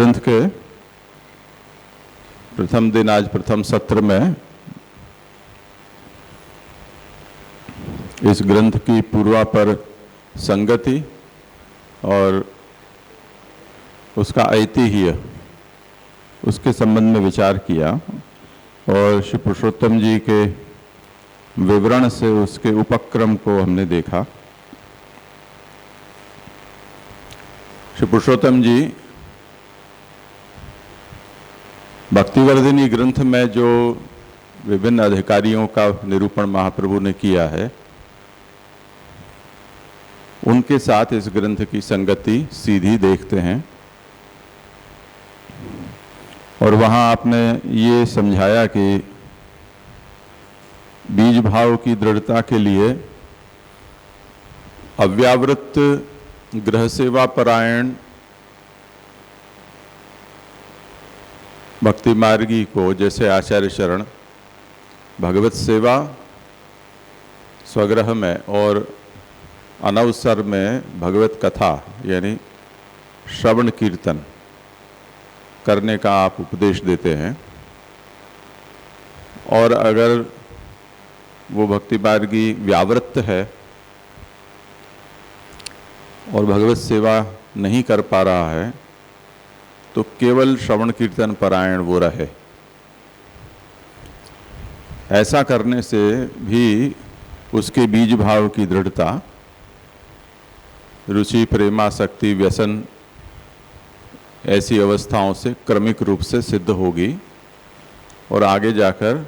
ग्रंथ के प्रथम दिन, आज प्रथम सत्र में इस ग्रंथ की पूर्वापर संगति और उसका ऐतिह्य, उसके संबंध में विचार किया और श्री पुरुषोत्तम जी के विवरण से उसके उपक्रम को हमने देखा। श्री पुरुषोत्तम जी भक्तिवर्धिनी ग्रंथ में जो विभिन्न अधिकारियों का निरूपण महाप्रभु ने किया है, उनके साथ इस ग्रंथ की संगति सीधी देखते हैं। और वहाँ आपने ये समझाया कि बीज भाव की दृढ़ता के लिए अव्यावृत गृह सेवा परायण भक्ति मार्गी को, जैसे आचार्य शरण, भगवत सेवा स्वगृह में और अनवसर में भगवत कथा यानी श्रवण कीर्तन करने का आप उपदेश देते हैं। और अगर वो भक्ति मार्गी व्यावृत्त है और भगवत सेवा नहीं कर पा रहा है तो केवल श्रवण कीर्तन परायण वो रहे। ऐसा करने से भी उसके बीज भाव की दृढ़ता, रुचि, प्रेमासक्ति, व्यसन ऐसी अवस्थाओं से क्रमिक रूप से सिद्ध होगी और आगे जाकर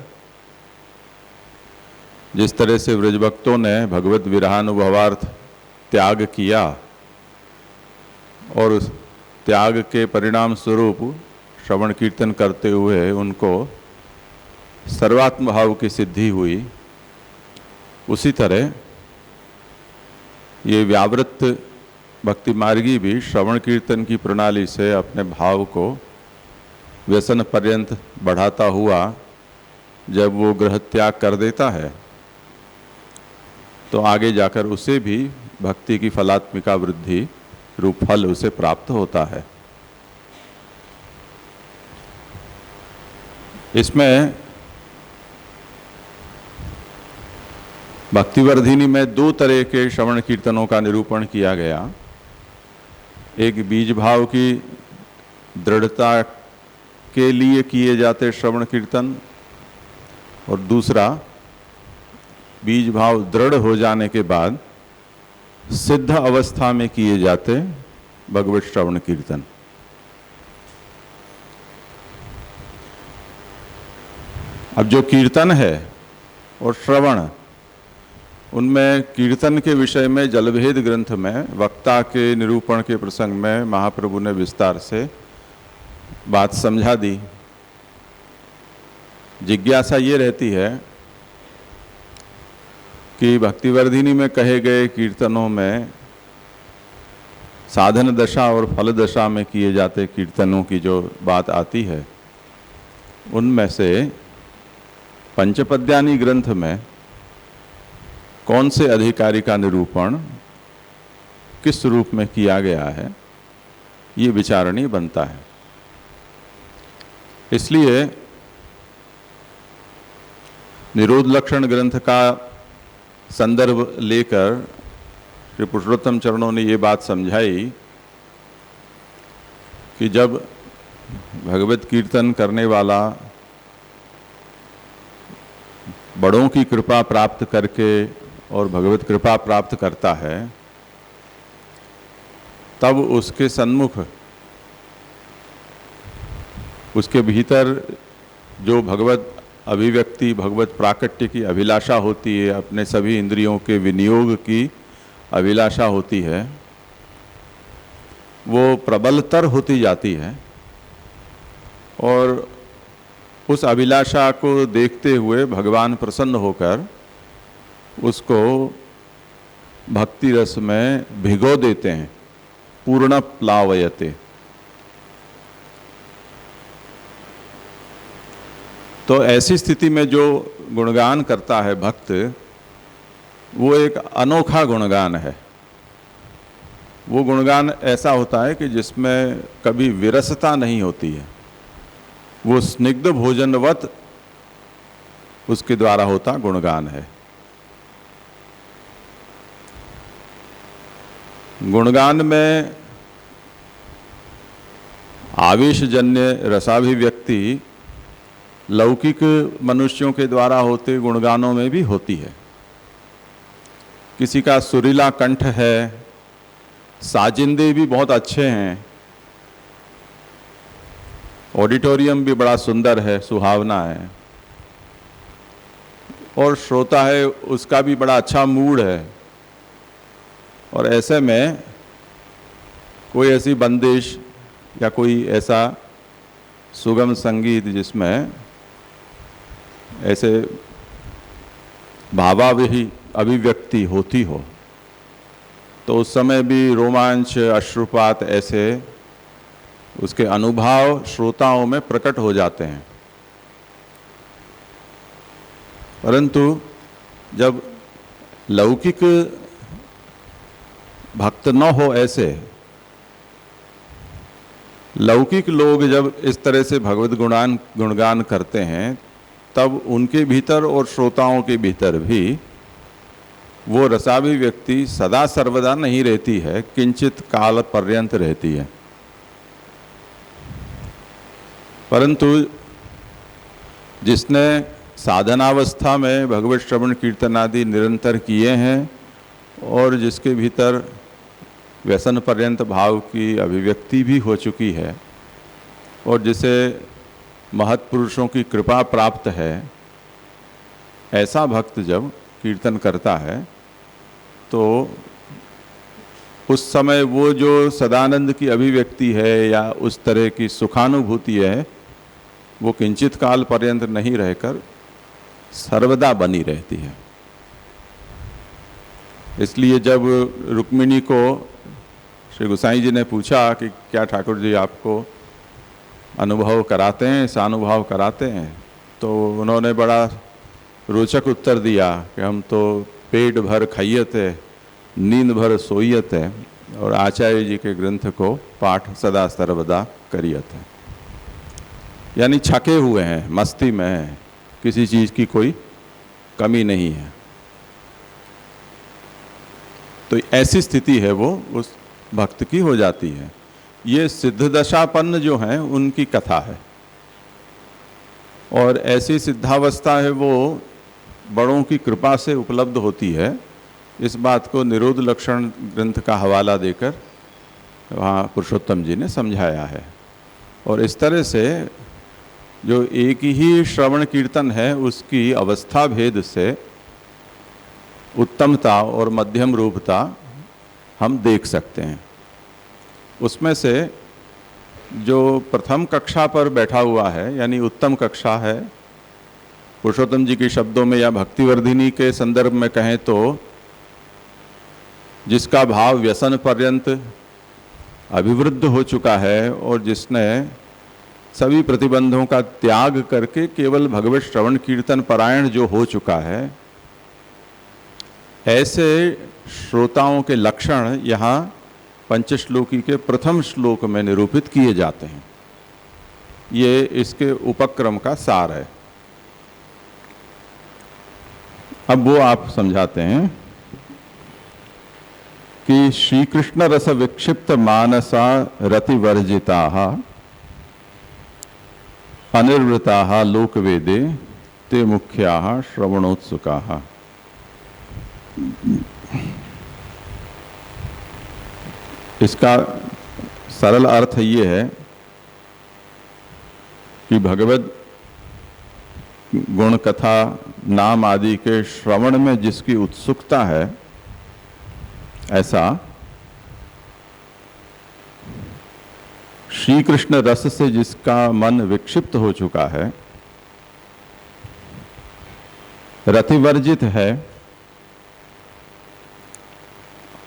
जिस तरह से व्रजभक्तों ने भगवत विरहानुभवार्थ त्याग किया और उस त्याग के परिणाम स्वरूप श्रवण कीर्तन करते हुए उनको सर्वात्म भाव की सिद्धि हुई, उसी तरह ये व्यावृत्त भक्ति मार्गी भी श्रवण कीर्तन की प्रणाली से अपने भाव को व्यसन पर्यंत बढ़ाता हुआ जब वो गृह त्याग कर देता है तो आगे जाकर उसे भी भक्ति की फलात्मिका वृद्धि रूप फल उसे प्राप्त होता है। इसमें भक्तिवर्धिनी में दो तरह के श्रवण कीर्तनों का निरूपण किया गया। एक बीज भाव की दृढ़ता के लिए किए जाते श्रवण कीर्तन और दूसरा बीज भाव दृढ़ हो जाने के बाद सिद्ध अवस्था में किए जाते भगवत श्रवण कीर्तन। अब जो कीर्तन है और श्रवण, उनमें कीर्तन के विषय में जलभेद ग्रंथ में वक्ता के निरूपण के प्रसंग में महाप्रभु ने विस्तार से बात समझा दी। जिज्ञासा ये रहती है कि भक्तिवर्धिनी में कहे गए कीर्तनों में साधन दशा और फल दशा में किए जाते कीर्तनों की जो बात आती है, उनमें से पंचपद्यानी ग्रंथ में कौन से अधिकारी का निरूपण किस रूप में किया गया है, ये विचारणीय बनता है। इसलिए निरोध लक्षण ग्रंथ का संदर्भ लेकर श्री पुरुषोत्तम चरणों ने ये बात समझाई कि जब भगवत कीर्तन करने वाला बड़ों की कृपा प्राप्त करके और भगवत कृपा प्राप्त करता है, तब उसके सन्मुख, उसके भीतर जो भगवत अभिव्यक्ति, भगवत प्राकट्य की अभिलाषा होती है, अपने सभी इंद्रियों के विनियोग की अभिलाषा होती है, वो प्रबलतर होती जाती है और उस अभिलाषा को देखते हुए भगवान प्रसन्न होकर उसको भक्ति रस में भिगो देते हैं, पूर्ण प्लावयते। तो ऐसी स्थिति में जो गुणगान करता है भक्त, वो एक अनोखा गुणगान है। वो गुणगान ऐसा होता है कि जिसमें कभी विरसता नहीं होती है, वो स्निग्ध भोजनवत उसके द्वारा होता गुणगान है। गुणगान में आवेशजन्य रसाभिव्यक्ति लौकिक मनुष्यों के द्वारा होते गुणगानों में भी होती है। किसी का सुरीला कंठ है, साजिंदे भी बहुत अच्छे हैं, ऑडिटोरियम भी बड़ा सुंदर है, सुहावना है, और श्रोता है उसका भी बड़ा अच्छा मूड है, और ऐसे में कोई ऐसी बंदिश या कोई ऐसा सुगम संगीत जिसमें ऐसे भावाविही अभिव्यक्ति होती हो, तो उस समय भी रोमांच, अश्रुपात ऐसे उसके अनुभव श्रोताओं में प्रकट हो जाते हैं। परंतु जब लौकिक भक्त न हो, ऐसे लौकिक लोग जब इस तरह से भगवत गुणगान करते हैं, तब उनके भीतर और श्रोताओं के भीतर भी वो रसाभिव्यक्ति सदा सर्वदा नहीं रहती है, किंचित काल पर्यंत रहती है। परंतु जिसने साधनावस्था में भगवत श्रवण कीर्तन आदि निरंतर किए हैं और जिसके भीतर व्यसन पर्यंत भाव की अभिव्यक्ति भी हो चुकी है और जिसे महत्पुरुषों की कृपा प्राप्त है, ऐसा भक्त जब कीर्तन करता है तो उस समय वो जो सदानंद की अभिव्यक्ति है या उस तरह की सुखानुभूति है, वो किंचित काल पर्यंत नहीं रहकर सर्वदा बनी रहती है। इसलिए जब रुक्मिणी को श्री गोसाई जी ने पूछा कि क्या ठाकुर जी आपको अनुभव कराते हैं, सानुभव कराते हैं, तो उन्होंने बड़ा रोचक उत्तर दिया कि हम तो पेट भर खाइयत है, नींद भर सोइयत है, और आचार्य जी के ग्रंथ को पाठ सदा सर्वदा करियत है। यानी छके हुए हैं, मस्ती में हैं, किसी चीज़ की कोई कमी नहीं है। तो ऐसी स्थिति है वो उस भक्त की हो जाती है। ये सिद्ध दशापन्न जो हैं उनकी कथा है, और ऐसी सिद्धावस्था है वो बड़ों की कृपा से उपलब्ध होती है। इस बात को निरोध लक्षण ग्रंथ का हवाला देकर वहाँ पुरुषोत्तम जी ने समझाया है। और इस तरह से जो एक ही श्रवण कीर्तन है उसकी अवस्था भेद से उत्तमता और मध्यम रूपता हम देख सकते हैं। उसमें से जो प्रथम कक्षा पर बैठा हुआ है, यानी उत्तम कक्षा है, पुरुषोत्तम जी के शब्दों में या भक्तिवर्धिनी के संदर्भ में कहें तो जिसका भाव व्यसन पर्यंत अभिवृद्ध हो चुका है और जिसने सभी प्रतिबंधों का त्याग करके केवल भगवत श्रवण कीर्तन परायण जो हो चुका है, ऐसे श्रोताओं के लक्षण यहाँ पंचश्लोकी के प्रथम श्लोक में निरूपित किए जाते हैं। ये इसके उपक्रम का सार है। अब वो आप समझाते हैं कि श्री कृष्ण रस विक्षिप्त मानसा रतिवर्जिता अनिर्वृता लोकवेदे ते मुख्या श्रवणोत्सुका। इसका सरल अर्थ ये है कि भगवत गुण कथा नाम आदि के श्रवण में जिसकी उत्सुकता है, ऐसा श्री कृष्ण रस से जिसका मन विक्षिप्त हो चुका है, रतिवर्जित है,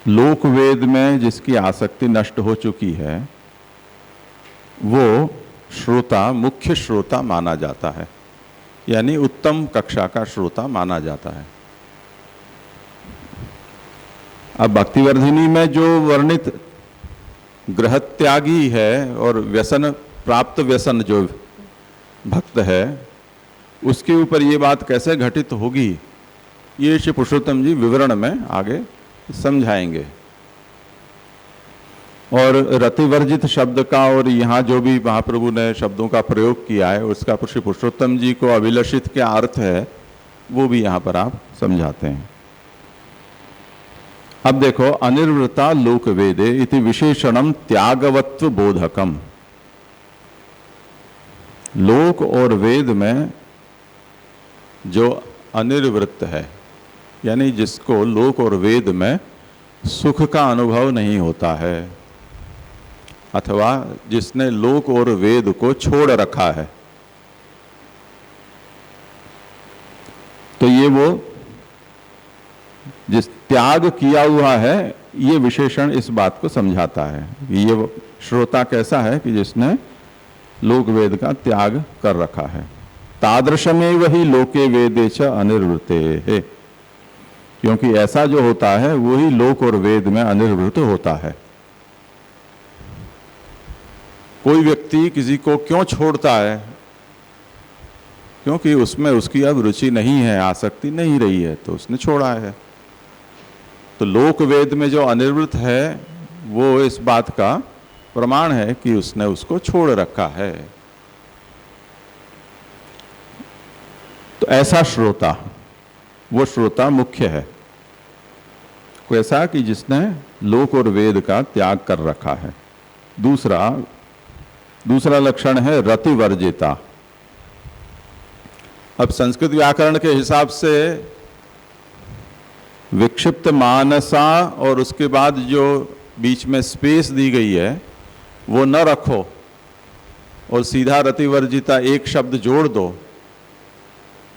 लोक वेद में जिसकी आसक्ति नष्ट हो चुकी है, वो श्रोता मुख्य श्रोता माना जाता है, यानी उत्तम कक्षा का श्रोता माना जाता है। अब भक्तिवर्धिनी में जो वर्णित ग्रह त्यागी है और व्यसन प्राप्त व्यसन जो भक्त है उसके ऊपर ये बात कैसे घटित होगी, ये श्री पुरुषोत्तम जी विवरण में आगे समझाएंगे। और रतिवर्जित शब्द का और यहाँ जो भी महाप्रभु ने शब्दों का प्रयोग किया है उसका श्री पुरुषोत्तम जी को अभिलषित क्या अर्थ है वो भी यहाँ पर आप समझाते हैं। अब देखो, अनिर्वृता लोक वेदे इति विशेषणम त्यागवत्व बोधकम। लोक और वेद में जो अनिर्वृत्त है, यानी जिसको लोक और वेद में सुख का अनुभव नहीं होता है, अथवा जिसने लोक और वेद को छोड़ रखा है, तो ये वो जिस त्याग किया हुआ है, ये विशेषण इस बात को समझाता है। ये श्रोता कैसा है कि जिसने लोक वेद का त्याग कर रखा है। तादृशमेव ही लोके वेदे च अनिर्वृते है, क्योंकि ऐसा जो होता है वही लोक और वेद में अनिर्वृत होता है। कोई व्यक्ति किसी को क्यों छोड़ता है? क्योंकि उसमें उसकी अब रुचि नहीं है, आसक्ति नहीं रही है, तो उसने छोड़ा है। तो लोक वेद में जो अनिर्वृत है वो इस बात का प्रमाण है कि उसने उसको छोड़ रखा है। तो ऐसा श्रोता, वो श्रोता मुख्य है। कैसा कि जिसने लोक और वेद का त्याग कर रखा है। दूसरा लक्षण है रतिवर्जिता। अब संस्कृत व्याकरण के हिसाब से विक्षिप्त मानसा और उसके बाद जो बीच में स्पेस दी गई है वो न रखो और सीधा रतिवर्जिता एक शब्द जोड़ दो,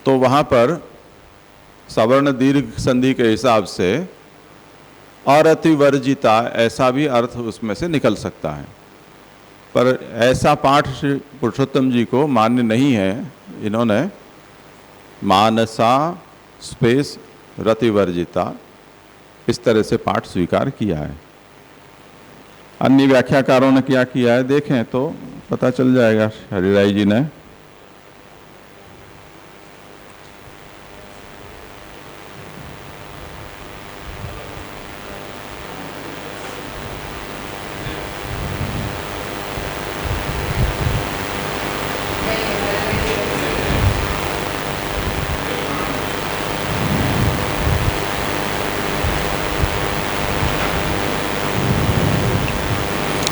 तो वहाँ पर सवर्ण दीर्घ संधि के हिसाब से अरतिवर्जिता ऐसा भी अर्थ उसमें से निकल सकता है। पर ऐसा पाठ श्री पुरुषोत्तम जी को मान्य नहीं है। इन्होंने मानसा स्पेस रतिवर्जिता इस तरह से पाठ स्वीकार किया है। अन्य व्याख्याकारों ने क्या किया है देखें तो पता चल जाएगा। हरिराय जी ने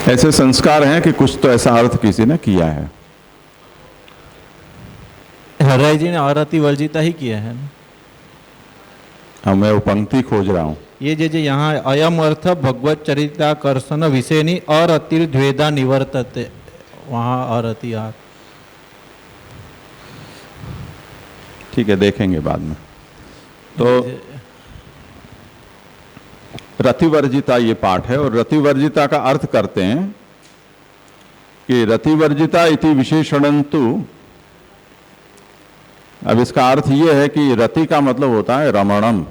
ऐसे संस्कार हैं कि कुछ तो ऐसा अर्थ किसी ने किया है। हराई जी ने अरतिवर्जिता ही किया है। हाँ, मैं वो पंक्ति खोज रहा हूँ। ये जे यहाँ अयम अर्थ भगवत चरिताकर्षण विषयनी अरतिर्द्वेदा निवर्तते, वहाँ अरति आ। ठीक है, देखेंगे बाद में। तो रतिवर्जिता ये पाठ है और रतिवर्जिता का अर्थ करते हैं कि रतिवर्जिता इति विशेषणन्तु। अब इसका अर्थ ये है कि रति का मतलब होता है रमणम,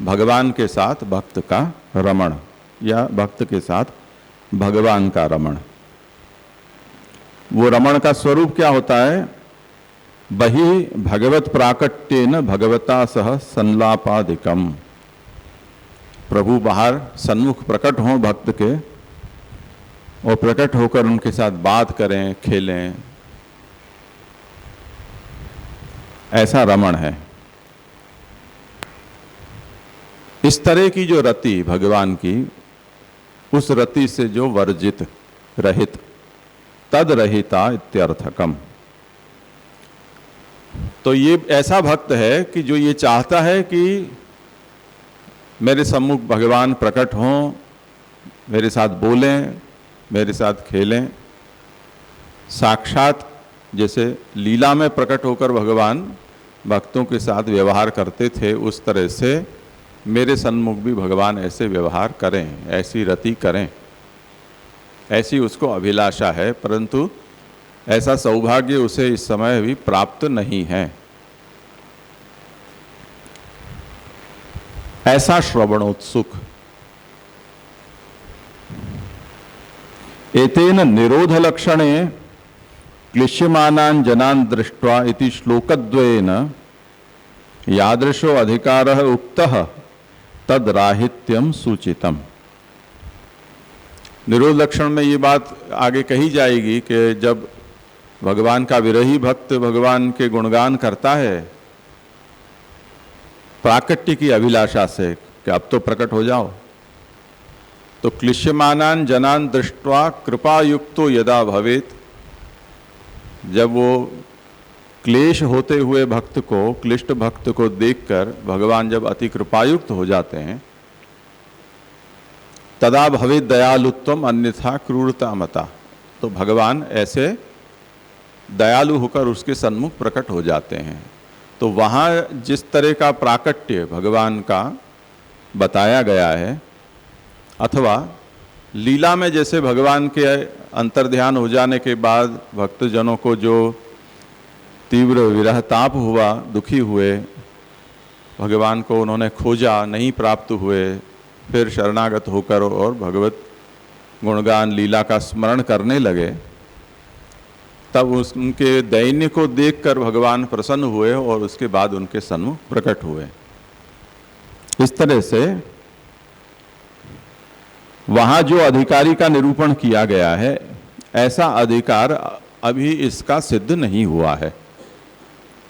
भगवान के साथ भक्त का रमण या भक्त के साथ भगवान का रमण। वो रमण का स्वरूप क्या होता है? बहि भगवत प्राकट्येन भगवता सह संलापादिकम। प्रभु बाहर सन्मुख प्रकट हों भक्त के और प्रकट होकर उनके साथ बात करें, खेलें, ऐसा रमण है। इस तरह की जो रति भगवान की, उस रति से जो वर्जित रहित, तद रहिता इत्यर्थकम। तो ये ऐसा भक्त है कि जो ये चाहता है कि मेरे सम्मुख भगवान प्रकट हों, मेरे साथ बोलें, मेरे साथ खेलें, साक्षात जैसे लीला में प्रकट होकर भगवान भक्तों के साथ व्यवहार करते थे, उस तरह से मेरे सन्मुख भी भगवान ऐसे व्यवहार करें, ऐसी रति करें, ऐसी उसको अभिलाषा है। परंतु ऐसा सौभाग्य उसे इस समय भी प्राप्त नहीं है। ऐसा श्रवणोत्सुक एतेन निरोध लक्षणे क्लिश्यमानान् जनान् दृष्ट्वा इति श्लोकद्वयेन यादृशो अधिकारः उक्तः तद राहित्यम सूचितम। निरोध लक्षण में ये बात आगे कही जाएगी कि जब भगवान का विरही भक्त भगवान के गुणगान करता है प्राकट्य की अभिलाषा से कि अब तो प्रकट हो जाओ, तो क्लिश्यमानान जनान दृष्ट्वा कृपा युक्तो यदा भवेत, जब वो क्लेश होते हुए भक्त को, क्लिष्ट भक्त को देखकर भगवान जब अति कृपायुक्त हो जाते हैं, तदा भवेत दयालुत्वम अन्यथा क्रूरता मता, तो भगवान ऐसे दयालु होकर उसके सन्मुख प्रकट हो जाते हैं। तो वहाँ जिस तरह का प्राकट्य भगवान का बताया गया है, अथवा लीला में जैसे भगवान के अंतर्ध्यान हो जाने के बाद भक्तजनों को जो तीव्र विरह ताप हुआ, दुखी हुए, भगवान को उन्होंने खोजा, नहीं प्राप्त हुए, फिर शरणागत होकर और भगवत गुणगान लीला का स्मरण करने लगे, तब उनके दैन्य को देखकर भगवान प्रसन्न हुए और उसके बाद उनके सन्मुख प्रकट हुए। इस तरह से वहाँ जो अधिकारी का निरूपण किया गया है, ऐसा अधिकार अभी इसका सिद्ध नहीं हुआ है।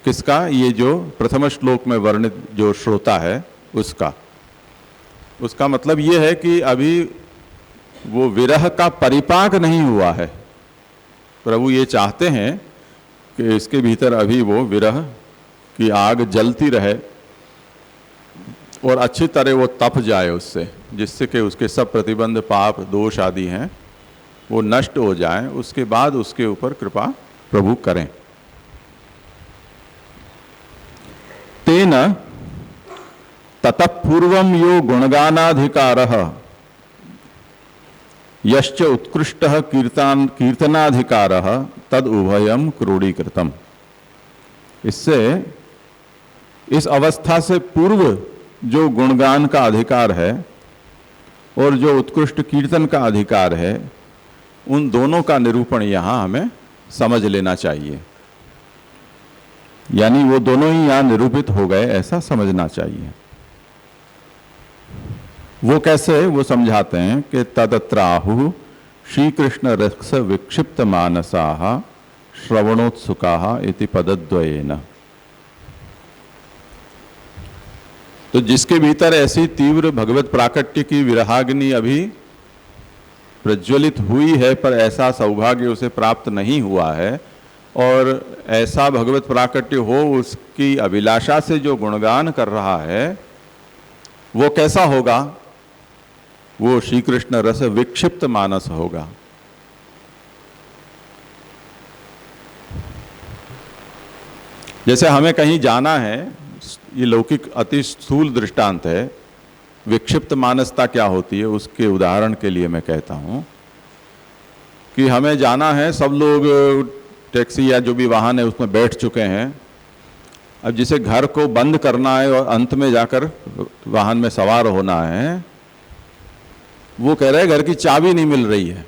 किसका? ये जो प्रथम श्लोक में वर्णित जो श्रोता है उसका मतलब ये है कि अभी वो विरह का परिपाक नहीं हुआ है। प्रभु ये चाहते हैं कि इसके भीतर अभी वो विरह की आग जलती रहे और अच्छी तरह वो तप जाए उससे, जिससे कि उसके सब प्रतिबंध, पाप, दोष आदि हैं वो नष्ट हो जाएं, उसके बाद उसके ऊपर कृपा प्रभु करें। तेन ततः पूर्वं यो गुणगानाधिकारः यश्च उत्कृष्टः कीर्तनाधिकारः तद उभयम क्रोडीकृतम। इससे इस अवस्था से पूर्व जो गुणगान का अधिकार है और जो उत्कृष्ट कीर्तन का अधिकार है, उन दोनों का निरूपण यहाँ हमें समझ लेना चाहिए। यानी वो दोनों ही यहाँ निरूपित हो गए, ऐसा समझना चाहिए। वो कैसे? वो समझाते हैं कि तदत्राहु श्री कृष्ण रस विक्षिप्त मानसाः श्रवणोत्सुकाः इति पदद्वयेन। तो जिसके भीतर ऐसी तीव्र भगवत प्राकट्य की विरहाग्नि अभी प्रज्वलित हुई है, पर ऐसा सौभाग्य उसे प्राप्त नहीं हुआ है, और ऐसा भगवत प्राकट्य हो उसकी अभिलाषा से जो गुणगान कर रहा है, वो कैसा होगा? वो श्री कृष्ण रस विक्षिप्त मानस होगा। जैसे हमें कहीं जाना है, ये लौकिक अति स्थूल दृष्टांत है। विक्षिप्त मानसता क्या होती है उसके उदाहरण के लिए मैं कहता हूँ कि हमें जाना है, सब लोग टैक्सी या जो भी वाहन है उसमें बैठ चुके हैं। अब जिसे घर को बंद करना है और अंत में जाकर वाहन में सवार होना है, वो कह रहे हैं घर की चाबी नहीं मिल रही है।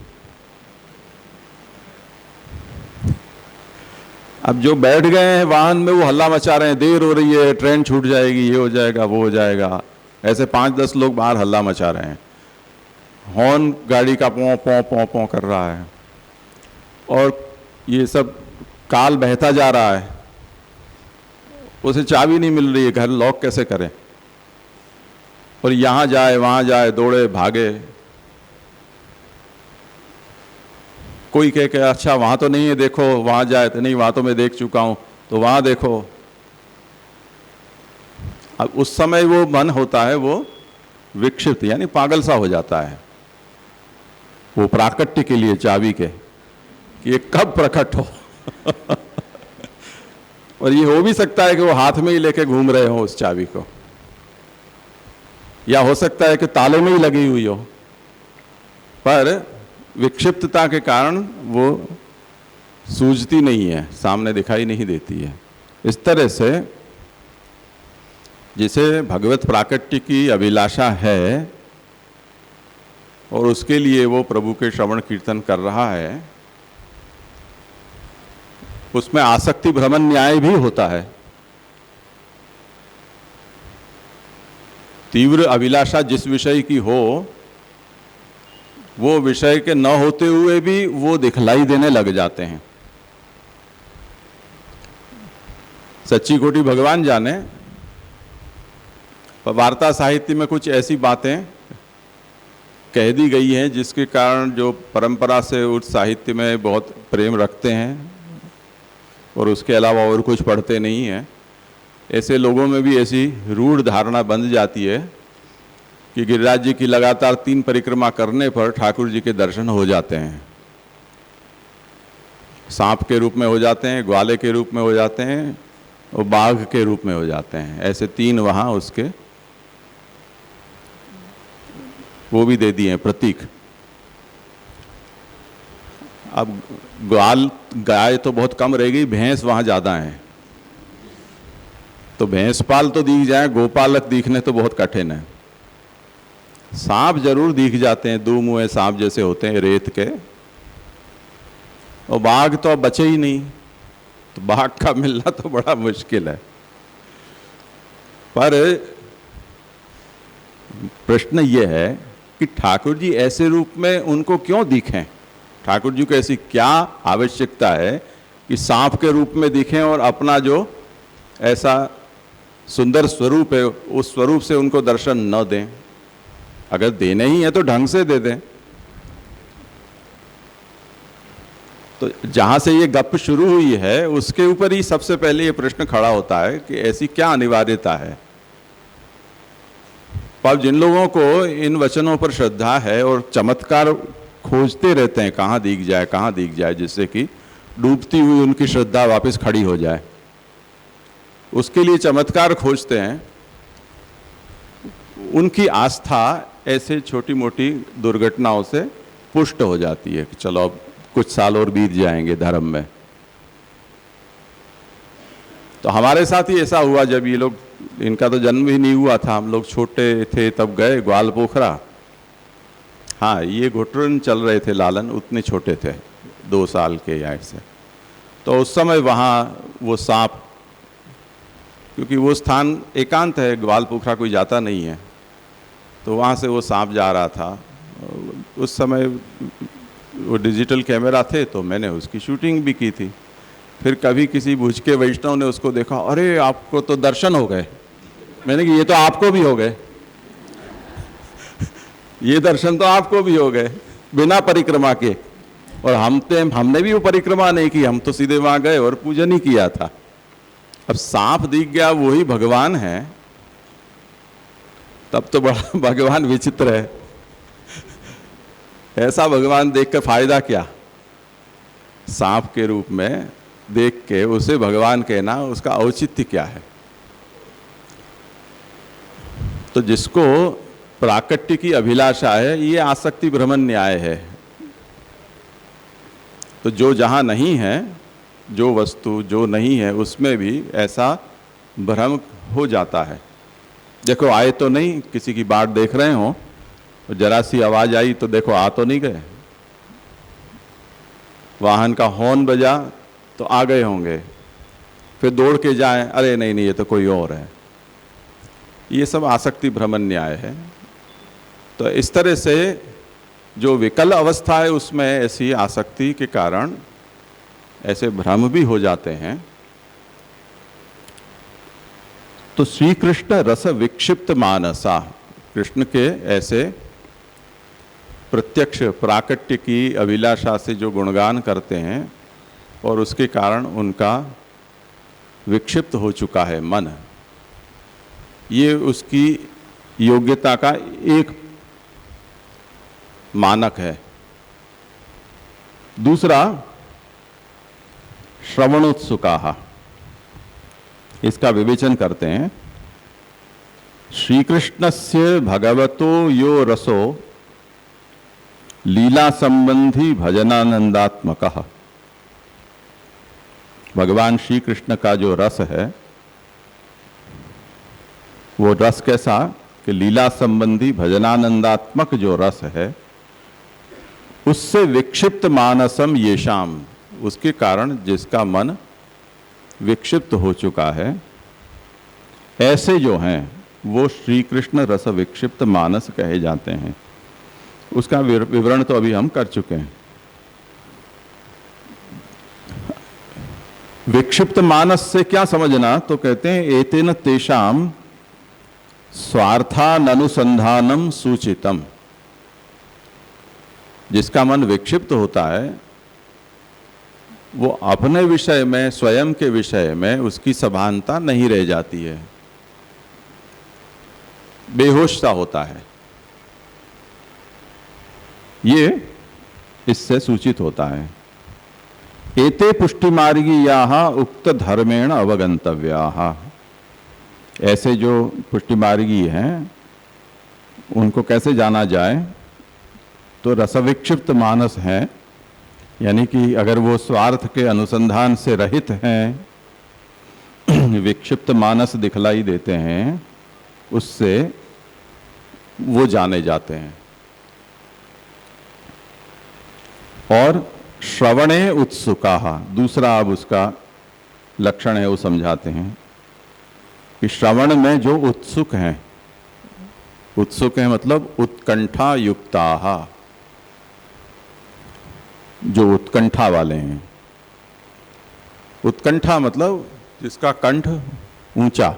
अब जो बैठ गए हैं वाहन में वो हल्ला मचा रहे हैं, देर हो रही है, ट्रेन छूट जाएगी, ये हो जाएगा, वो हो जाएगा। ऐसे 5-10 लोग बाहर हल्ला मचा रहे हैं, हॉर्न गाड़ी का पों पों पों पों कर रहा है, और ये सब काल बहता जा रहा है। उसे चाबी नहीं मिल रही है, घर लॉक कैसे करें? और यहाँ जाए वहाँ जाए, दौड़े भागे। कोई कहे कि अच्छा वहाँ तो नहीं है, देखो वहाँ जाए, तो नहीं वहाँ तो मैं देख चुका हूँ, तो वहाँ देखो। अब उस समय वो मन होता है वो विक्षिप्त, यानी पागल सा हो जाता है, वो प्राकट्य के लिए चाबी के कि ये कब प्रकट हो। और ये हो भी सकता है कि वो हाथ में ही लेके घूम रहे हो उस चाबी को, या हो सकता है कि ताले में ही लगी हुई हो, पर विक्षिप्तता के कारण वो सूझती नहीं है, सामने दिखाई नहीं देती है। इस तरह से जिसे भगवत प्राकट्य की अभिलाषा है, और उसके लिए वो प्रभु के श्रवण कीर्तन कर रहा है, उसमें आसक्ति भ्रमण न्याय भी होता है। तीव्र अभिलाषा जिस विषय की हो, वो विषय के न होते हुए भी वो दिखलाई देने लग जाते हैं। सच्ची कोटि भगवान जाने, पर वार्ता साहित्य में कुछ ऐसी बातें कह दी गई हैं जिसके कारण जो परंपरा से उस साहित्य में बहुत प्रेम रखते हैं और उसके अलावा और कुछ पढ़ते नहीं हैं, ऐसे लोगों में भी ऐसी रूढ़ धारणा बन जाती है कि गिरिराज जी की लगातार 3 परिक्रमा करने पर ठाकुर जी के दर्शन हो जाते हैं। सांप के रूप में हो जाते हैं, ग्वाले के रूप में हो जाते हैं और बाघ के रूप में हो जाते हैं। ऐसे 3 वहाँ उसके वो भी दे दिए हैं प्रतीक। अब गाय तो बहुत कम रह गई, भैंस वहाँ ज़्यादा हैं, तो भैंसपाल तो दिख जाए, गोपालक दिखने तो बहुत कठिन है। सांप जरूर दिख जाते हैं, 2 मुँहे सांप जैसे होते हैं रेत के, और बाघ तो अब बचे ही नहीं, तो बाघ का मिलना तो बड़ा मुश्किल है। पर प्रश्न ये है कि ठाकुर जी ऐसे रूप में उनको क्यों दिखें? ठाकुर जी को ऐसी क्या आवश्यकता है कि सांप के रूप में दिखें और अपना जो ऐसा सुंदर स्वरूप है उस स्वरूप से उनको दर्शन न दें? अगर देने ही है तो ढंग से दे दें। तो जहां से ये गप शुरू हुई है उसके ऊपर ही सबसे पहले ये प्रश्न खड़ा होता है कि ऐसी क्या अनिवार्यता है। पर जिन लोगों को इन वचनों पर श्रद्धा है और चमत्कार खोजते रहते हैं, कहाँ दिख जाए कहाँ दिख जाए, जिससे कि डूबती हुई उनकी श्रद्धा वापस खड़ी हो जाए, उसके लिए चमत्कार खोजते हैं, उनकी आस्था ऐसे छोटी मोटी दुर्घटनाओं से पुष्ट हो जाती है कि चलो अब कुछ साल और बीत जाएंगे धर्म में। तो हमारे साथ ही ऐसा हुआ, जब ये लोग, इनका तो जन्म ही नहीं हुआ था, हम लोग छोटे थे तब गए ग्वाल पोखरा। हाँ, ये घुटन चल रहे थे, लालन उतने छोटे थे, 2 साल के या ऐसे। तो उस समय वहाँ वो सांप, क्योंकि वो स्थान एकांत है, ग्वाल पोखरा कोई जाता नहीं है, तो वहाँ से वो सांप जा रहा था। उस समय वो डिजिटल कैमरा थे तो मैंने उसकी शूटिंग भी की थी। फिर कभी किसी भुज के वैष्णव ने उसको देखा, अरे आपको तो दर्शन हो गए। मैंने कहा ये तो आपको भी हो गए, ये दर्शन तो आपको भी हो गए बिना परिक्रमा के। और हमने भी वो परिक्रमा नहीं की, हम तो सीधे वहाँ गए और पूजन ही किया था। अब सांप दिख गया, वही भगवान है, तब तो बड़ा भगवान विचित्र है। ऐसा भगवान देख कर फायदा क्या? सांप के रूप में देख के उसे भगवान कहना, उसका औचित्य क्या है? तो जिसको प्राकट्य की अभिलाषा है, ये आसक्ति भ्रमण न्याय है। तो जो जहाँ नहीं है, जो वस्तु जो नहीं है, उसमें भी ऐसा भ्रम हो जाता है। देखो, आए तो नहीं, किसी की बाट देख रहे हो, जरा सी आवाज आई तो देखो आ तो नहीं गए। वाहन का हॉर्न बजा तो आ गए होंगे, फिर दौड़ के जाएं, अरे नहीं नहीं ये तो कोई और है। ये सब आसक्ति भ्रमण न्याय है। तो इस तरह से जो विकल अवस्था है उसमें ऐसी आसक्ति के कारण ऐसे भ्रम भी हो जाते हैं। तो श्री कृष्ण रस विक्षिप्त मानसा, कृष्ण के ऐसे प्रत्यक्ष प्राकट्य की अभिलाषा से जो गुणगान करते हैं और उसके कारण उनका विक्षिप्त हो चुका है मन, ये उसकी योग्यता का एक मानक है। दूसरा, श्रवणोत्सुकाः, इसका विवेचन करते हैं। श्री कृष्णस्य भगवतो यो रसो लीला संबंधी भजनानंदात्मकः, भगवान श्री कृष्ण का जो रस है वो रस कैसा कि लीला संबंधी भजनानंदात्मक जो रस है उससे विक्षिप्त मानसम येषाम, उसके कारण जिसका मन विक्षिप्त हो चुका है, ऐसे जो हैं वो श्री कृष्ण रस विक्षिप्त मानस कहे जाते हैं। उसका विवरण तो अभी हम कर चुके हैं। विक्षिप्त मानस से क्या समझना, तो कहते हैं एतेन तेषाम स्वार्थानुसंधानम सूचितम। जिसका मन विक्षिप्त होता है वो अपने विषय में, स्वयं के विषय में उसकी सभानता नहीं रह जाती है, बेहोश सा होता है। ये इससे सूचित होता है। एते पुष्टिमार्गीयाः उक्त धर्मेण अवगंतव्याः, ऐसे जो पुष्टिमार्गी हैं उनको कैसे जाना जाए, तो रसविक्षिप्त मानस है, यानी कि अगर वो स्वार्थ के अनुसंधान से रहित हैं, विक्षिप्त मानस दिखलाई देते हैं, उससे वो जाने जाते हैं। और श्रवणे उत्सुकाः, दूसरा अब उसका लक्षण है वो समझाते हैं कि श्रवण में जो उत्सुक हैं, उत्सुक है मतलब उत्कंठा युक्ताः, जो उत्कंठा वाले हैं। उत्कंठा मतलब जिसका कंठ ऊंचा।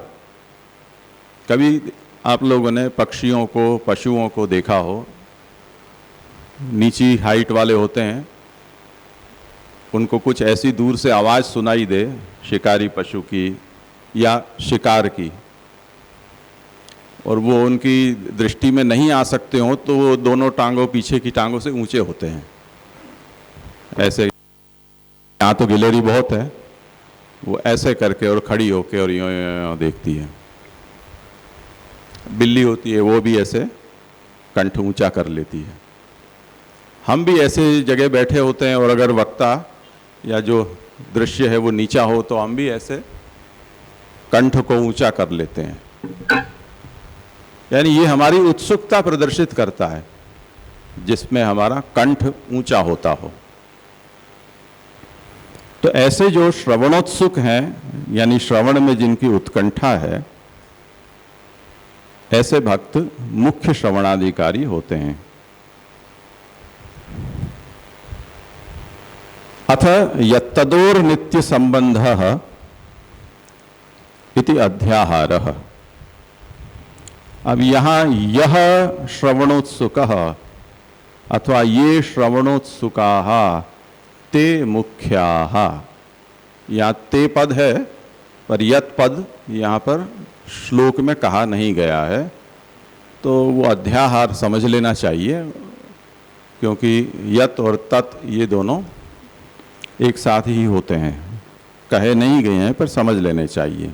कभी आप लोगों ने पक्षियों को, पशुओं को देखा हो, नीची हाइट वाले होते हैं, उनको कुछ ऐसी दूर से आवाज़ सुनाई दे शिकारी पशु की या शिकार की, और वो उनकी दृष्टि में नहीं आ सकते हो, तो वो दोनों टांगों, पीछे की टांगों से ऊंचे होते हैं ऐसे। यहाँ तो गिलेरी बहुत है, वो ऐसे करके और खड़ी होके और यूं देखती है। बिल्ली होती है वो भी ऐसे कंठ ऊंचा कर लेती है। हम भी ऐसे जगह बैठे होते हैं और अगर वक्ता या जो दृश्य है वो नीचा हो तो हम भी ऐसे कंठ को ऊंचा कर लेते हैं। यानी ये हमारी उत्सुकता प्रदर्शित करता है जिसमें हमारा कंठ ऊंचा होता हो। तो ऐसे जो श्रवणोत्सुक हैं, यानी श्रवण में जिनकी उत्कंठा है, ऐसे भक्त मुख्य श्रवणाधिकारी होते हैं। अथ यत्तदोर नित्य संबंधः इति अध्याहारः। अब यहाँ यह श्रवणोत्सुकः अथवा ये श्रवणोत्सुकाः ते मुख्याः, यहाँ ते पद है पर यत पद यहाँ पर श्लोक में कहा नहीं गया है, तो वो अध्याहार समझ लेना चाहिए, क्योंकि यत और तत् ये दोनों एक साथ ही होते हैं, कहे नहीं गए हैं पर समझ लेने चाहिए।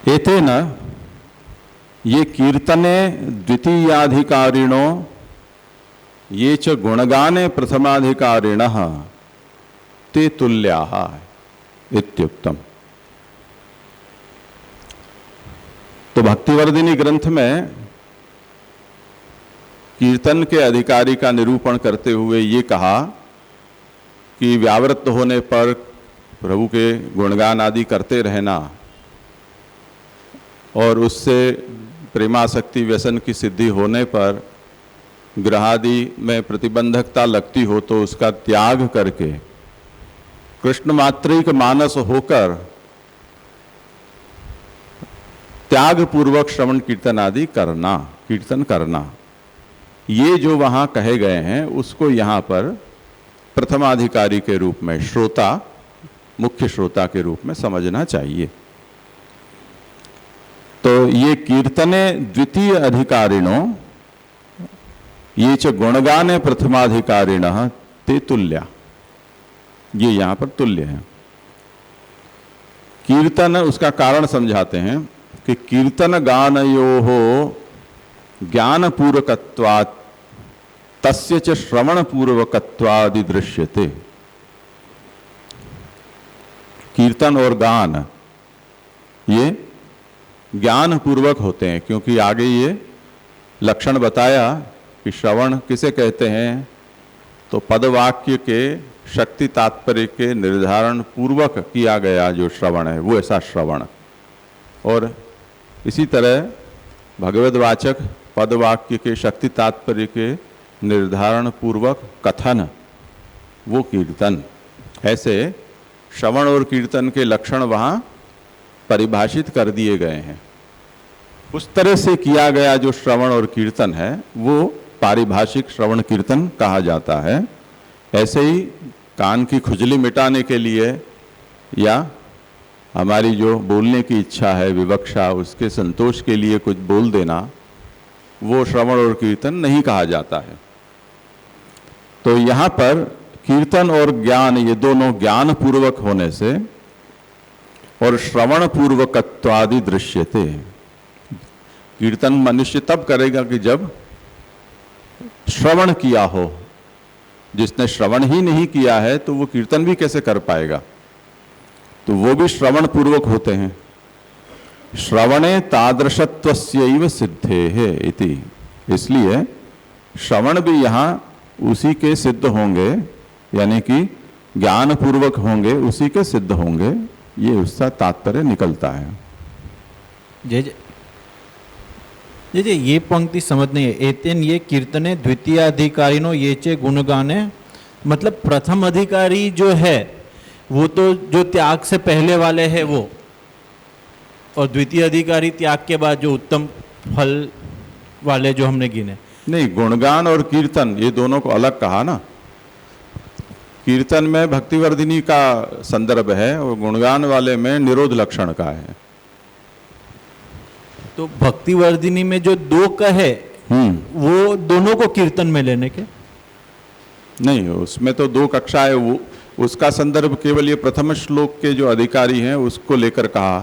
एतेन ये कीर्तने द्वितीयाधिकारिणो ये च गुणगाने प्रथमाधिकारिणः ते तुल्याः इत्युक्तम। तो भक्तिवर्धिनी ग्रंथ में कीर्तन के अधिकारी का निरूपण करते हुए ये कहा कि व्यावृत्त होने पर प्रभु के गुणगान आदि करते रहना और उससे प्रेमासक्ति व्यसन की सिद्धि होने पर ग्रहादि में प्रतिबंधकता लगती हो तो उसका त्याग करके कृष्ण मात्रिक मानस होकर त्याग पूर्वक श्रवण कीर्तन आदि करना, कीर्तन करना, ये जो वहाँ कहे गए हैं उसको यहाँ पर प्रथमाधिकारी के रूप में, श्रोता, मुख्य श्रोता के रूप में समझना चाहिए। तो ये कीर्तने द्वितीय अधिकारिणों ये च गुणगाने प्रथमाधिकारिणः ते तुल्या, ये यहाँ पर तुल्य है। कीर्तन, उसका कारण समझाते हैं कि कीर्तन गानयोः ज्ञान पूर्वकत्वात् तस्य च श्रवण पूर्वकत्वादि दृश्यते। कीर्तन और गान ये ज्ञान पूर्वक होते हैं, क्योंकि आगे ये लक्षण बताया कि कि श्रवण किसे कहते हैं, तो पदवाक्य के शक्ति तात्पर्य के निर्धारण पूर्वक किया गया जो श्रवण है वो ऐसा श्रवण, और इसी तरह भगवदवाचक पदवाक्य के शक्ति तात्पर्य के निर्धारण पूर्वक कथन वो कीर्तन। ऐसे श्रवण और कीर्तन के लक्षण वहाँ परिभाषित कर दिए गए हैं। उस तरह से किया गया जो श्रवण और कीर्तन है वो पारिभाषिक श्रवण कीर्तन कहा जाता है। ऐसे ही कान की खुजली मिटाने के लिए या हमारी जो बोलने की इच्छा है विवक्षा, उसके संतोष के लिए कुछ बोल देना, वो श्रवण और कीर्तन नहीं कहा जाता है। तो यहाँ पर कीर्तन और ज्ञान ये दोनों ज्ञान पूर्वक होने से और श्रवण पूर्वकत्वादि दृश्यते। कीर्तन मनुष्य तब करेगा कि जब श्रवण किया हो। जिसने श्रवण ही नहीं किया है तो वो कीर्तन भी कैसे कर पाएगा, तो वो भी श्रवण पूर्वक होते हैं। श्रवणे तादृशत्वस्यैव सिद्धेः इति, इसलिए श्रवण भी यहाँ उसी के सिद्ध होंगे, यानी कि ज्ञान पूर्वक होंगे, उसी के सिद्ध होंगे, ये उसका तात्पर्य निकलता है। जय जय ये पंक्ति समझ नहीं है। एतेन ये कीर्तने द्वितीय अधिकारिनो ये चे गुणगाने, मतलब प्रथम अधिकारी जो है वो तो जो त्याग से पहले वाले हैं वो, और द्वितीय अधिकारी त्याग के बाद जो उत्तम फल वाले जो हमने गिने। नहीं, गुणगान और कीर्तन ये दोनों को अलग कहा ना। कीर्तन में भक्तिवर्धिनी का संदर्भ है और गुणगान वाले में निरोध लक्षण का है। तो भक्तिवर्धिनी में जो दो कहे वो दोनों को कीर्तन में लेने के नहीं, उसमें तो दो कक्षा है। वो उसका संदर्भ केवल ये प्रथम श्लोक के जो अधिकारी हैं उसको लेकर कहा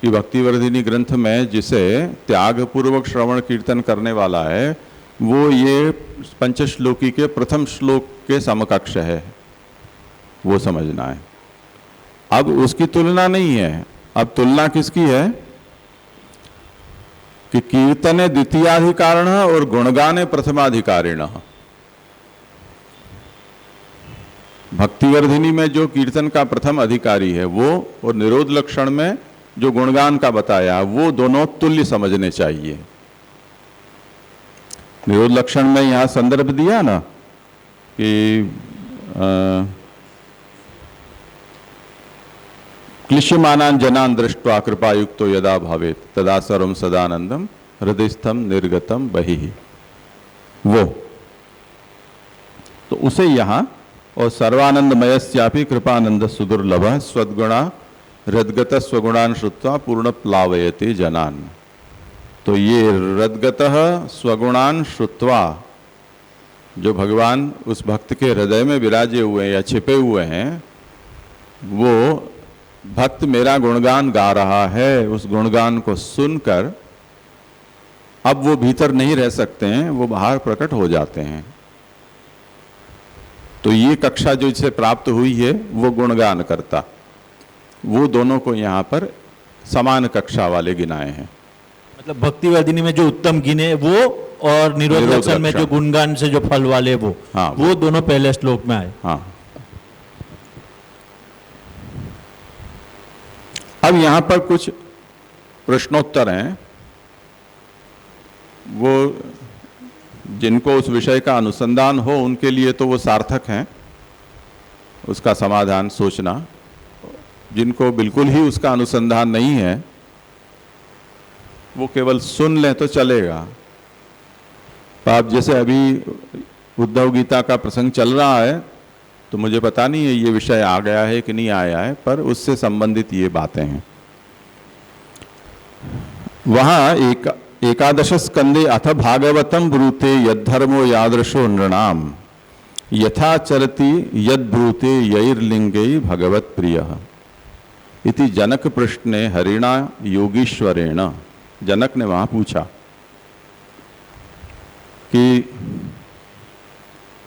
कि भक्तिवर्धिनी ग्रंथ में जिसे त्याग पूर्वक श्रवण कीर्तन करने वाला है वो ये पंचश्लोकी के प्रथम श्लोक के समकक्ष है, वो समझना है। अब उसकी तुलना नहीं है। अब तुलना किसकी है कि कीर्तने द्वितीयाधिकारिण और गुणगाने प्रथमाधिकारिण। भक्तिवर्धिनी में जो कीर्तन का प्रथम अधिकारी है वो, और निरोध लक्षण में जो गुणगान का बताया, वो दोनों तुल्य समझने चाहिए। निरोध लक्षण में यहां संदर्भ दिया ना कि क्लिश्यमानान् जनान् दृष्ट्वा कृपायुक्तो यदा भवेत् तदा सर्वं सदानंदम हृदयस्थम निर्गतम बहिः, वो तो उसे यहाँ, और सर्वानंदमयस्यापि कृपानंद सुदुर्लभ स्वद्गुणा हृदगत स्वगुणान् श्रुत्वा पूर्ण प्लावयते जनान्। तो ये हृदगतः स्वगुणान् श्रुत्वा, जो भगवान उस भक्त के हृदय में विराजे हुए हैं या छिपे हुए हैं, वो भक्त मेरा गुणगान गा रहा है, उस गुणगान को सुनकर अब वो भीतर नहीं रह सकते हैं, वो बाहर प्रकट हो जाते हैं। तो ये कक्षा जो इसे प्राप्त हुई है वो गुणगान करता, वो दोनों को यहाँ पर समान कक्षा वाले गिनाए हैं। मतलब भक्तिवर्धिनी में जो उत्तम गिने वो, और निरोध लक्षण में जो गुणगान से जो फल वाले वो, हाँ, वो दोनों पहले श्लोक में आए। हाँ। अब यहाँ पर कुछ प्रश्नोत्तर हैं, वो जिनको उस विषय का अनुसंधान हो उनके लिए तो वो सार्थक हैं, उसका समाधान सोचना। जिनको बिल्कुल ही उसका अनुसंधान नहीं है वो केवल सुन लें तो चलेगा। तो आप जैसे अभी उद्धव गीता का प्रसंग चल रहा है, तो मुझे पता नहीं है ये विषय आ गया है कि नहीं आया है, पर उससे संबंधित ये बातें हैं। वहाँ एकादश स्कंदे अथ भागवतम ब्रूते यद्धर्मो यादृशो नृणाम यथा चरति यद ब्रूते यैर्लिंगे भगवत प्रियः इति जनक प्रश्ने हरिणा योगीश्वरेण। जनक ने वहाँ पूछा कि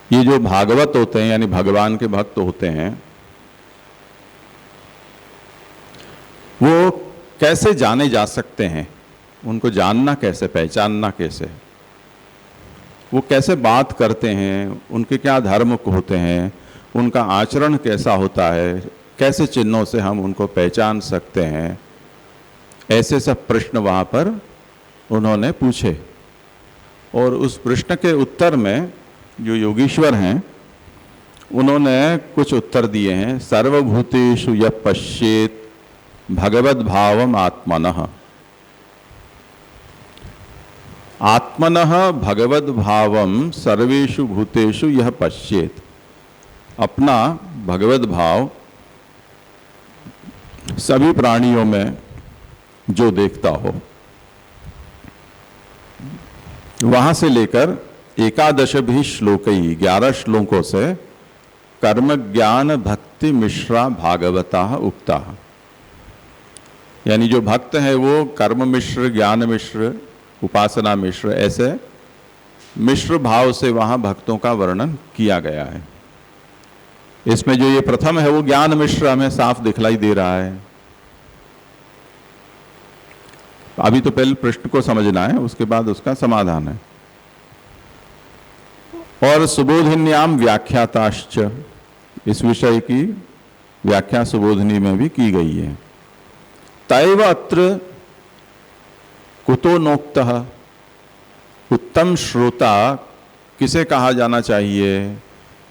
ये जो भागवत होते हैं यानी भगवान के भक्त होते हैं, वो कैसे जाने जा सकते हैं, उनको जानना कैसे, पहचानना कैसे। वो कैसे बात करते हैं, उनके क्या धर्म होते हैं, उनका आचरण कैसा होता है, कैसे चिन्हों से हम उनको पहचान सकते हैं, ऐसे सब प्रश्न वहाँ पर उन्होंने पूछे। और उस प्रश्न के उत्तर में जो योगीश्वर हैं उन्होंने कुछ उत्तर दिए हैं। सर्वभूतेषु यः पश्येत् भगवद् भावम् आत्मनः, आत्मनः भगवद् भावम् सर्वेषु भूतेषु यः पश्येत्, अपना भगवद् भाव सभी प्राणियों में जो देखता हो। वहां से लेकर 11 भी श्लोकई 11 श्लोकों से कर्म ज्ञान भक्ति मिश्रा भागवता उक्ता, यानी जो भक्त है वो कर्म मिश्र, ज्ञान मिश्र, उपासना मिश्र, ऐसे मिश्र भाव से वहां भक्तों का वर्णन किया गया है। इसमें जो ये प्रथम है वो ज्ञान मिश्र हमें साफ दिखलाई दे रहा है। अभी तो पहले प्रश्न को समझना है, उसके बाद उसका समाधान है। और सुबोधिन्याम व्याख्याताश्च, इस विषय की व्याख्या सुबोधिनी में भी की गई है। तैव अत्र कुतो नोक्तः, उत्तम श्रोता किसे कहा जाना चाहिए,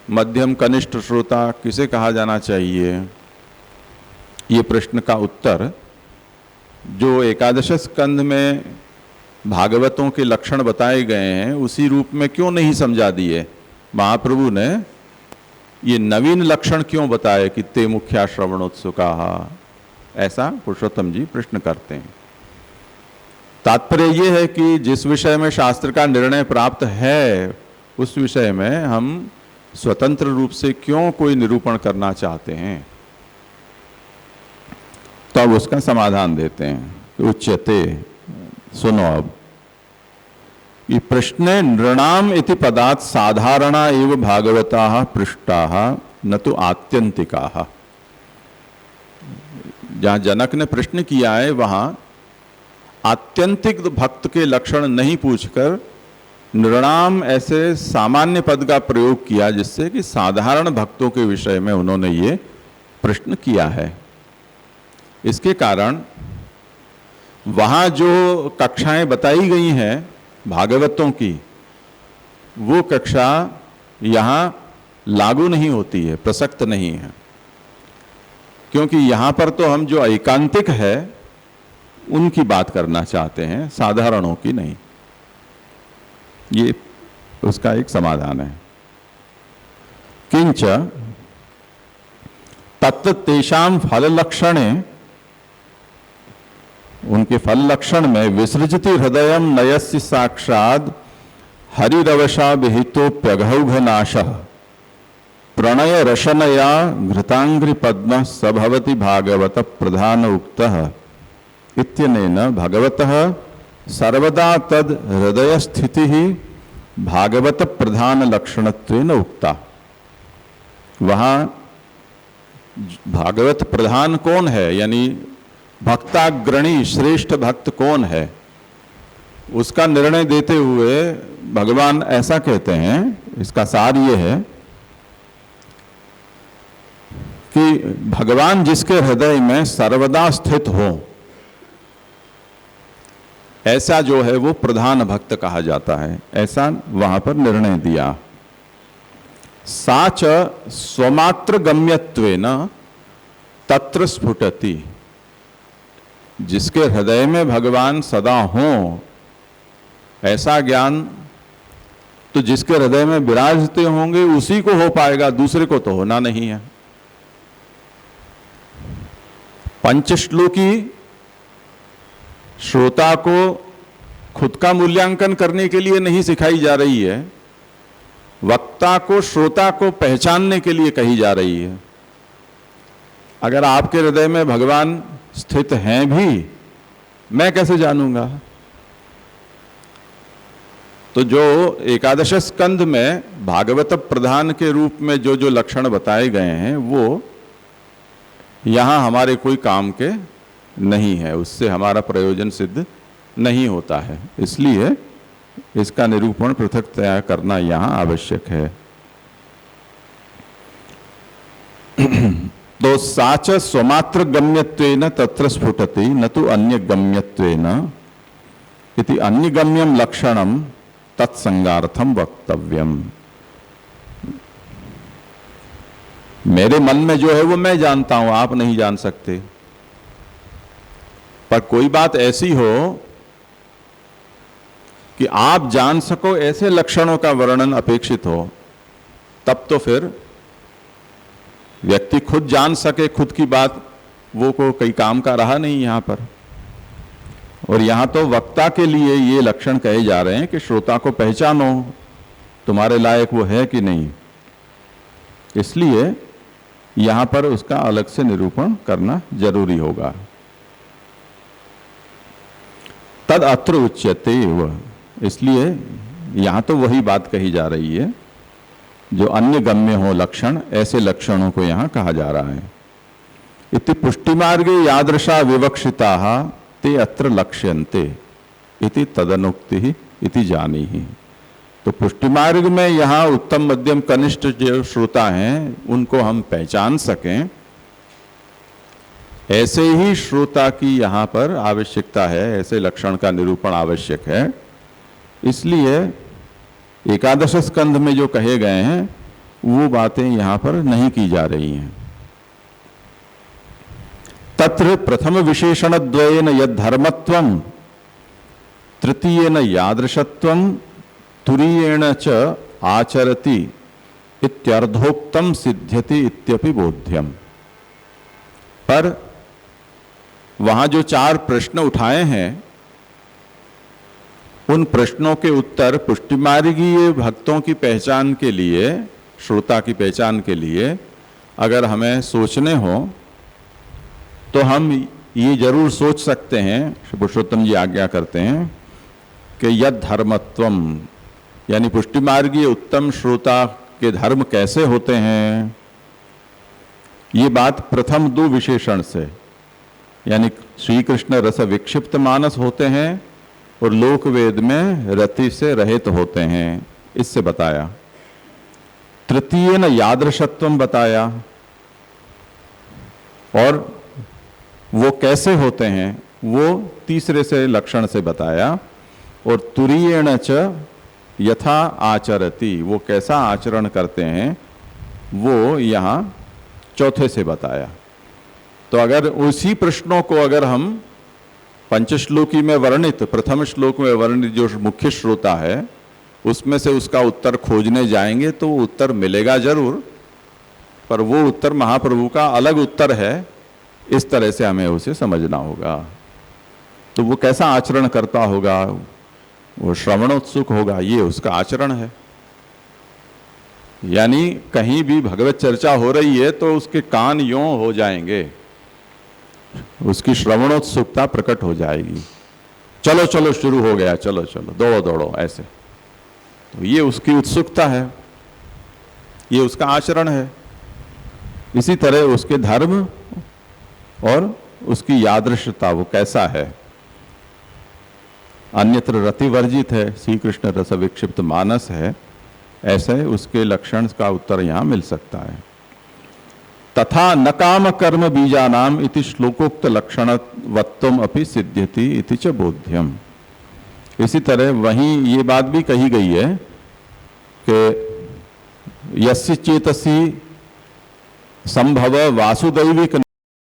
मध्यम कनिष्ठ श्रोता किसे कहा जाना चाहिए, ये प्रश्न का उत्तर जो 11 स्कंध में भागवतों के लक्षण बताए गए हैं उसी रूप में क्यों नहीं समझा दिए। महाप्रभु ने ये नवीन लक्षण क्यों बताए कि ते मुख्या श्रवणोत्सुका, ऐसा पुरुषोत्तम जी प्रश्न करते हैं। तात्पर्य ये है कि जिस विषय में शास्त्र का निर्णय प्राप्त है उस विषय में हम स्वतंत्र रूप से क्यों कोई निरूपण करना चाहते हैं, तो अब उसका समाधान देते हैं। उच्यते, सुनो अब, ये प्रश्ने नृणाम इति पदात् साधारणा एव भागवताः पृष्टाः न तो आत्यंतिकाः। जहां जनक ने प्रश्न किया है वहां आत्यंतिक भक्त के लक्षण नहीं पूछकर नृणाम ऐसे सामान्य पद का प्रयोग किया, जिससे कि साधारण भक्तों के विषय में उन्होंने ये प्रश्न किया है। इसके कारण वहाँ जो कक्षाएं बताई गई हैं भागवतों की, वो कक्षा यहाँ लागू नहीं होती है, प्रसक्त नहीं है, क्योंकि यहाँ पर तो हम जो एकांतिक है उनकी बात करना चाहते हैं, साधारणों की नहीं। ये उसका एक समाधान है। किंच तत्व तेषाम फल लक्षणे, उनके फल लक्षण में विसृजति हृदय नयस्य साक्षाद हरिरवशा विहितोप्यघौघ नाशः प्रणय रशनया घृतांग्रि पद्म सभवति भागवत प्रधान उक्तः इत्यनेन भगवतः सर्वदा तद हृदय स्थिति ही भागवत प्रधान लक्षणत्वेन उक्ता। वहां भागवत प्रधान कौन है, यानी भक्ताग्रणी श्रेष्ठ भक्त कौन है, उसका निर्णय देते हुए भगवान ऐसा कहते हैं। इसका सार ये है कि भगवान जिसके हृदय में सर्वदा स्थित हो ऐसा जो है वो प्रधान भक्त कहा जाता है, ऐसा वहां पर निर्णय दिया। साच स्वमात्र गम्यत्वेन तत्र स्फुटति, जिसके हृदय में भगवान सदा हो ऐसा ज्ञान तो जिसके हृदय में विराजते होंगे उसी को हो पाएगा, दूसरे को तो होना नहीं है। पंचश्लोकी श्रोता को खुद का मूल्यांकन करने के लिए नहीं सिखाई जा रही है, वक्ता को श्रोता को पहचानने के लिए कही जा रही है। अगर आपके हृदय में भगवान स्थित हैं भी, मैं कैसे जानूंगा? तो जो 11 स्कंध में भागवत प्रधान के रूप में जो जो लक्षण बताए गए हैं वो यहां हमारे कोई काम के नहीं है, उससे हमारा प्रयोजन सिद्ध नहीं होता है। इसलिए इसका निरूपण पृथकतया करना यहाँ आवश्यक है। तो साच स्वमात्र गम्यत्वेन तत्र स्फुटति न तो अन्य गम्यत्वेन इति अन्य गम्यम लक्षणम तत्संगार्थम वक्तव्यम। मेरे मन में जो है वो मैं जानता हूं, आप नहीं जान सकते। पर कोई बात ऐसी हो कि आप जान सको, ऐसे लक्षणों का वर्णन अपेक्षित हो, तब तो फिर व्यक्ति खुद जान सके खुद की बात, वो को कई काम का रहा नहीं यहां पर। और यहां तो वक्ता के लिए ये लक्षण कहे जा रहे हैं कि श्रोता को पहचानो, तुम्हारे लायक वो है कि नहीं। इसलिए यहां पर उसका अलग से निरूपण करना जरूरी होगा। तद अत्र उच्यते एव, इसलिए यहां तो वही बात कही जा रही है जो अन्य गम्य हो लक्षण, ऐसे लक्षणों को यहां कहा जा रहा है। इति पुष्टिमार्गे यादृशा विवक्षिताः ते अत्र लक्ष्यन्ते इति तदनुक्ति इति जानीहि। तो पुष्टिमार्ग में यहां उत्तम मध्यम कनिष्ठ जो श्रोता हैं उनको हम पहचान सकें, ऐसे ही श्रोता की यहां पर आवश्यकता है, ऐसे लक्षण का निरूपण आवश्यक है। इसलिए एकादश स्कंध में जो कहे गए हैं वो बातें यहां पर नहीं की जा रही हैं। तत्र प्रथम विशेषण द्वयेन यद्धर्मत्वं तृतीयेन यादृशत्वं तुरीयेण च आचरति इत्यर्धोक्तम सिद्ध्यति इत्यपि बोध्यम। पर वहां जो 4 प्रश्न उठाए हैं उन प्रश्नों के उत्तर पुष्टिमार्गीय भक्तों की पहचान के लिए, श्रोता की पहचान के लिए अगर हमें सोचने हो तो हम ये जरूर सोच सकते हैं, पुरुषोत्तम जी आज्ञा करते हैं कि यद धर्मत्वम, यानी पुष्टिमार्गीय उत्तम श्रोता के धर्म कैसे होते हैं। ये बात प्रथम 2 विशेषण से, यानी श्री कृष्ण रस विक्षिप्त मानस होते हैं और लोक वेद में रति से रहित होते हैं, इससे बताया। तृतीय न यादृशत्वम बताया, और वो कैसे होते हैं वो तीसरे से लक्षण से बताया। और तुरीयेण च यथा आचरति, वो कैसा आचरण करते हैं वो यहाँ चौथे से बताया। तो अगर उसी प्रश्नों को अगर हम पंचश्लोकी में वर्णित, प्रथम श्लोक में वर्णित जो मुख्य श्रोता है उसमें से उसका उत्तर खोजने जाएंगे तो उत्तर मिलेगा जरूर, पर वो उत्तर महाप्रभु का अलग उत्तर है, इस तरह से हमें उसे समझना होगा। तो वो कैसा आचरण करता होगा, वो श्रवणोत्सुक होगा, ये उसका आचरण है। यानी कहीं भी भगवत चर्चा हो रही है तो उसके कान यों हो जाएंगे, उसकी श्रवणोत्सुकता प्रकट हो जाएगी। चलो चलो शुरू हो गया, चलो चलो दौड़ो दौड़ो, ऐसे। तो ये उसकी उत्सुकता है, ये उसका आचरण है। इसी तरह उसके धर्म और उसकी यादृशता वो कैसा है। अन्यत्र रति वर्जित है, श्री कृष्ण रस विक्षिप्त मानस है, ऐसे उसके लक्षण का उत्तर यहाँ मिल सकता है। तथा न काम कर्म बीजानाम इति श्लोकोक्त लक्षणवत्वम अपि सिद्ध्यति इति च बोध्यम। इसी तरह वहीं ये बात भी कही गई है कि यस्य चेतसी संभव वासुदैविक